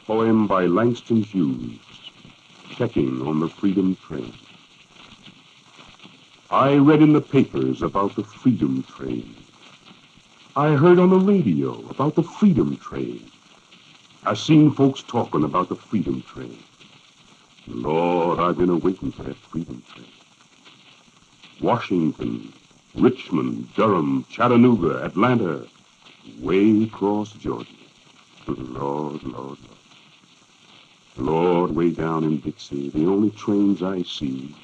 Poem by Langston Hughes, Checking on the Freedom Train. I read in the papers about the Freedom Train. I heard on the radio about the Freedom Train. I seen folks talking about the Freedom Train. Lord, I've been a-waiting for that Freedom Train. Washington, Richmond, Durham, Chattanooga, Atlanta, way across Georgia. Lord, Lord, Lord. Lord, way down in Dixie, the only trains I see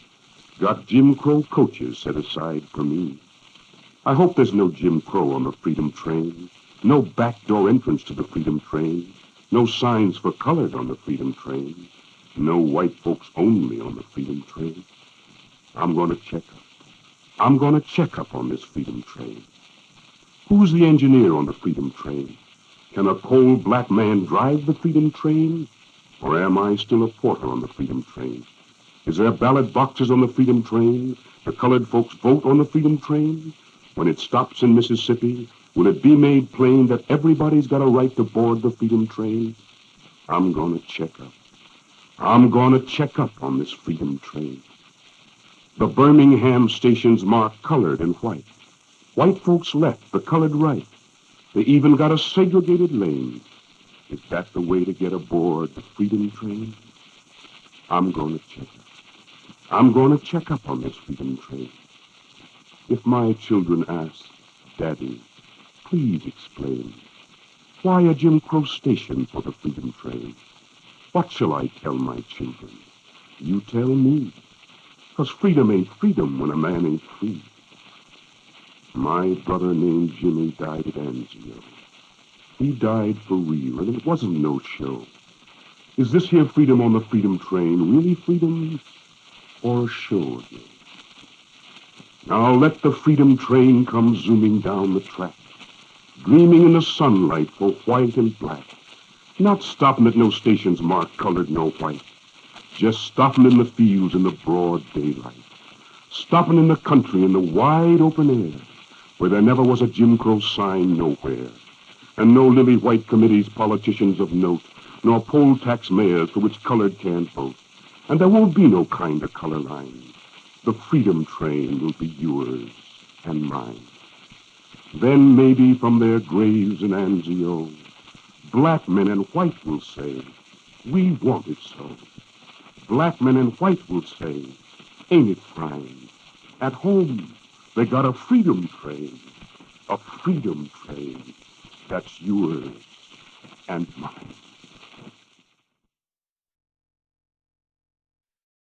got Jim Crow coaches set aside for me. I hope there's no Jim Crow on the Freedom Train, no backdoor entrance to the Freedom Train, no signs for colored on the Freedom Train, no white folks only on the Freedom Train. I'm going to check up. I'm going to check up on this Freedom Train. Who's the engineer on the Freedom Train? Can a cold black man drive the Freedom Train? Or am I still a porter on the Freedom Train? Is there ballot boxes on the Freedom Train? The colored folks vote on the Freedom Train? When it stops in Mississippi, will it be made plain that everybody's got a right to board the Freedom Train? I'm going to check up. I'm going to check up on this Freedom Train. The Birmingham station's marked colored and white. White folks left, the colored right. They even got a segregated lane. Is that the way to get aboard the Freedom Train? I'm going to check up. I'm going to check up on this Freedom Train. If my children ask, Daddy, please explain, why a Jim Crow station for the Freedom Train? What shall I tell my children? You tell me. 'Cause freedom ain't freedom when a man ain't free. My brother named Jimmy died at Anzio. He died for real, and it wasn't no show. Is this here freedom on the Freedom Train really freedom or a show again? Now let the Freedom Train come zooming down the track, gleaming in the sunlight for white and black, not stopping at no stations marked colored nor white, just stopping in the fields in the broad daylight, stopping in the country in the wide open air, where there never was a Jim Crow sign nowhere, and no lily white committees, politicians of note, nor poll tax mayors for which colored can't vote. And there won't be no kind of color line. The Freedom Train will be yours and mine. Then maybe from their graves in Anzio, black men and white will say, we want it so. Black men and white will say, ain't it fine? At home, they got a Freedom Train, a Freedom Train that's yours and mine.